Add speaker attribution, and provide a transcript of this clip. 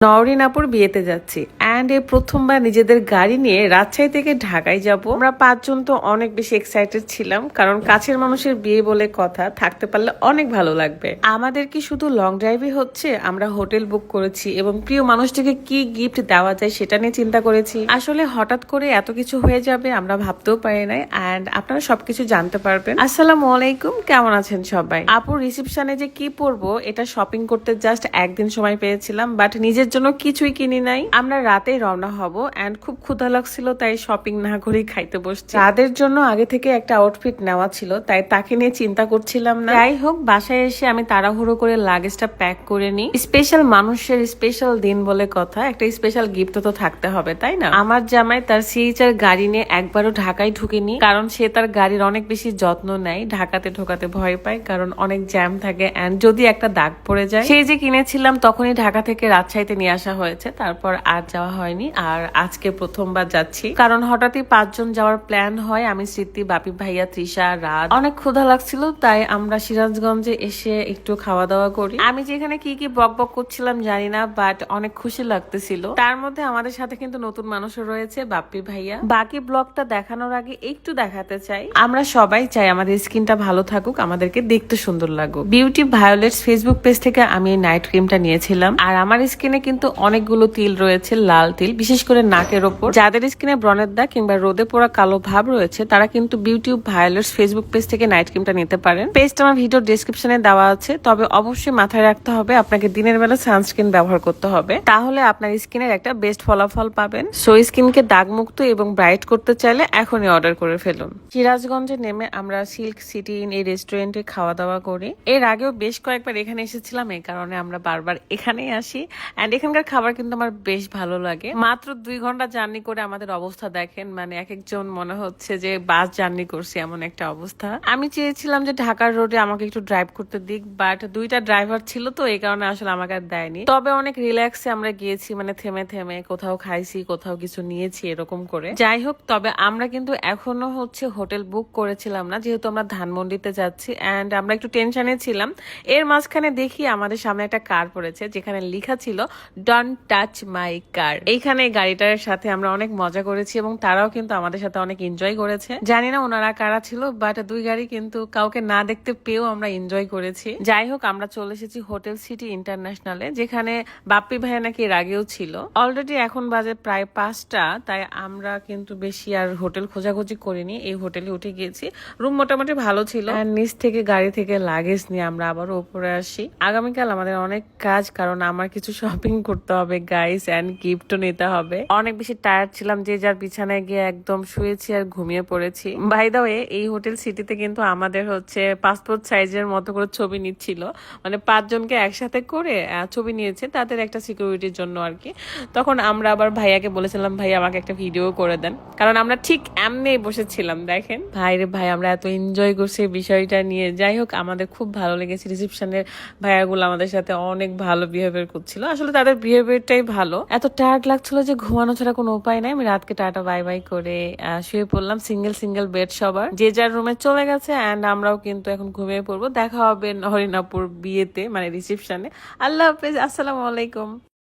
Speaker 1: নওরিনাপুর বিয়েতে যাচ্ছি অ্যান্ড এই প্রথমবার নিজেদের গাড়ি নিয়ে রাজশাহী থেকে ঢাকায় যাব। আমরা 5 জন তো অনেক বেশি এক্সাইটেড ছিলাম, কারণ কাছের মানুষের বিয়ে বলে কথা, থাকতে পারলে অনেক ভালো লাগবে। আমাদের কি শুধু লং ড্রাইভই হচ্ছে? আমরা হোটেল বুক করেছি এবং প্রিয় মানুষটিকে কি গিফট দেওয়া যায় সেটা নিয়ে চিন্তা করেছি। আসলে হঠাৎ করে এত কিছু হয়ে যাবে আমরা ভাবতেও পারি নাই, অ্যান্ড আপনারা সবকিছু জানতে পারবেন। আসসালামু আলাইকুম, কেমন আছেন সবাই? আপুর রিসেপশনে যে কি পরবো এটা শপিং করতে জাস্ট একদিন সময় পেয়েছিলাম, বাট নিজের জন্য কিছুই কিনি নাই। আমরা রাতেই রওনা হব এন্ড খুব ক্ষুধা লাগছিল, তাই শপিং না করেই খাইতে বসছি। তাদের জন্য আগে থেকে একটা আউটফিট নেওয়া ছিল, তাই তাকে নিয়ে চিন্তা করছিলাম না। যাই হোক, বাসায় এসে আমি তাড়াহুড়ো করে লাগেজটা প্যাক করে নিই। স্পেশাল মানুষের স্পেশাল দিন বলে কথা, একটা স্পেশাল গিফট তো থাকতে হবে, তাই না? আমার জামাই তার সিএইচআর গাড়ি নিয়ে একবারও ঢাকায় ঢুকেনি, কারণ সে তার গাড়ির অনেক বেশি যত্ন নেয়। ঢাকাতে ঢোকাতে ভয় পায়, কারণ অনেক জ্যাম থাকে এন্ড যদি একটা দাগ পড়ে যায়। সেই যে কিনেছিলাম তখনই ঢাকা থেকে রাজশাহীতে নিয়ে আসা হয়েছে, তারপর আর যাওয়া হয়নি। আর আজকে প্রথমবার যাচ্ছি, কারণ হঠাৎই 5 জন যাওয়ার প্ল্যান হয়। আমি, স্মৃতি, বাপি ভাইয়া, তৃষা, রাত। অনেক ক্ষুধা লাগছিল, তাই আমরা সিরাজগঞ্জে এসে একটু খাওয়া দাওয়া করি। আমি যেখানে কি কি বক বক করছিলাম জানি না, বাট অনেক খুশি লাগতেছিল। তার মধ্যে আমাদের সাথে কিন্তু নতুন মানুষও রয়েছে, বাপি ভাইয়া। বাকি ব্লগটা দেখানোর আগে একটু দেখাতে চাই, আমরা সবাই চাই আমাদের স্কিনটা ভালো থাকুক, আমাদেরকে দেখতে সুন্দর লাগুক। বিউটি ভায়োলেটস ফেসবুক পেজ থেকে আমি এই নাইট ক্রিমটা নিয়েছিলাম, আর আমার স্কিনে কিন্তু অনেকগুলো তিল রয়েছে, লাল তিল, বিশেষ করে নাকের ওপর। যাদের স্কিনে ব্রণের দাগ কিংবা রোদে পোড়া কালো ভাব রয়েছে, তারা কিন্তু বিউটি ভায়োলেটস ফেসবুক পেজ থেকে নাইট ক্রিমটা নিতে পারেন। পেজটা আমার ভিডিও ডেসক্রিপশনে দেওয়া আছে, তবে অবশ্যই মাথায় রাখতে হবে আপনাকে দিনের বেলা সানস্ক্রিন ব্যবহার করতে হবে, তাহলে আপনার স্কিনের একটা বেস্ট ফলাফল পাবেন। সো স্কিনকে দাগমুক্ত এবং ব্রাইট করতে চাইলে এখনই অর্ডার করে ফেলুন। সিরাজগঞ্জে নেমে আমরা সিল্ক সিটি ইন এই রেস্টুরেন্টে খাওয়া দাওয়া করি। এর আগেও বেশ কয়েকবার এখানে এসেছিলাম, এই কারণে আমরা বারবার এখানেই আসি। এন্ড এখানকার খাবার কিন্তু আমার বেশ ভালো লাগে। মাত্র 2 ঘন্টা জার্নি করে আমাদের অবস্থা দেখেন, মানে এক একজন মনে হচ্ছে যে বাস জার্নি করছি, এমন একটা অবস্থা। আমি চেয়েছিলাম যে ঢাকার রোডে আমাকে একটু ড্রাইভ করতে দিক, বাট 2টা ড্রাইভার ছিল, তো এই কারণে আসলে আমাকে আর দেয়নি। তবে অনেক রিল্যাক্সে আমরা গিয়েছি, মানে থেমে থেমে কোথাও খাইছি, কোথাও কিছু নিয়েছি, এরকম করে। যাই হোক, তবে আমরা কিন্তু এখনো হোটেল বুক করেছিলাম না, যেহেতু আমরা ধানমন্ডিতে যাচ্ছি। এন্ড আমরা একটু টেনশনে ছিলাম। এর মাঝখানে দেখি আমাদের সামনে একটা কার পড়েছে, যেখানে লেখা ছিল ডোন্ট টাচ মাই কার। এইখানে গাড়িটার সাথে আমরা অনেক মজা করেছি এবং তারাও কিন্তু আমাদের সাথে অনেক এনজয় করেছে। জানি না ওনারা কারা ছিল, বাট 2 গাড়ি কিন্তু কাউকে না দেখতে পেয়েও আমরা এনজয় করেছি। যাই হোক, আমরা চলে এসেছি হোটেল সিটি ইন্টারন্যাশনালে, যেখানে বাপ্পি ভাইয়া নাকি এর আগেও ছিল। অলরেডি এখন বাজে প্রায় 5টা, তাই আমরা কিন্তু বেশি আর হোটেল খোঁজাখুঁজি করিনি, এই হোটেলে উঠে গিয়েছি। রুম মোটামুটি ভালো ছিল। নিচ থেকে গাড়ি থেকে লাগেজ নিয়ে আমরা আবারও উপরে আসি। আগামীকাল আমাদের অনেক কাজ, কারণ আমার কিছু শপিং করতে হবে গাইস, এন্ড গিফটও নিতে হবে। অনেক বেশি টায়ার্ড ছিলাম, যে যার বিছানায় গিয়ে একদম শুয়েছি আর ঘুমিয়ে পড়েছি। বাই দা ওয়ে, এই হোটেল সিটিতে কিন্তু আমাদের পাসপোর্ট সাইজের মতো করে ছবি নিচ্ছিল, মানে 5 জনকে একসাথে করে ছবি নিয়েছে, তাদের একটা সিকিউরিটির জন্য আর কি। তখন আমরা আবার ভাইয়াকে বলেছিলাম, ভাই আমাকে একটা ভিডিও করে দেন, কারণ আমরা ঠিক এমনি বসেছিলাম। দেখেন ভাই রে ভাই, আমরা এত এনজয় করছি বিষয়টা নিয়ে। যাই হোক, আমাদের খুব ভালো লেগেছে। রিসেপশনের ভাইয়াগুলো আমাদের সাথে অনেক ভালো বিহেভিয়ার করছিল, আসলে তাদের বিহেভিয়ারটাই ভালো। এত টায়ার্ড লাগছিল যে ঘুমানো ছাড়া কোনো উপায় নাই। আমি রাতকে টাটা বাই বাই করে শুয়ে পড়লাম। সিঙ্গেল বেড সবার, যে যার রুমে চলে গেছে, এন্ড আমরাও কিন্তু এখন ঘুমিয়ে পড়বো। দেখা হবে হরিনাপুর বিয়েতে, মানে রিসেপশনে। আল্লাহ হাফেজ, আসসালামু আলাইকুম।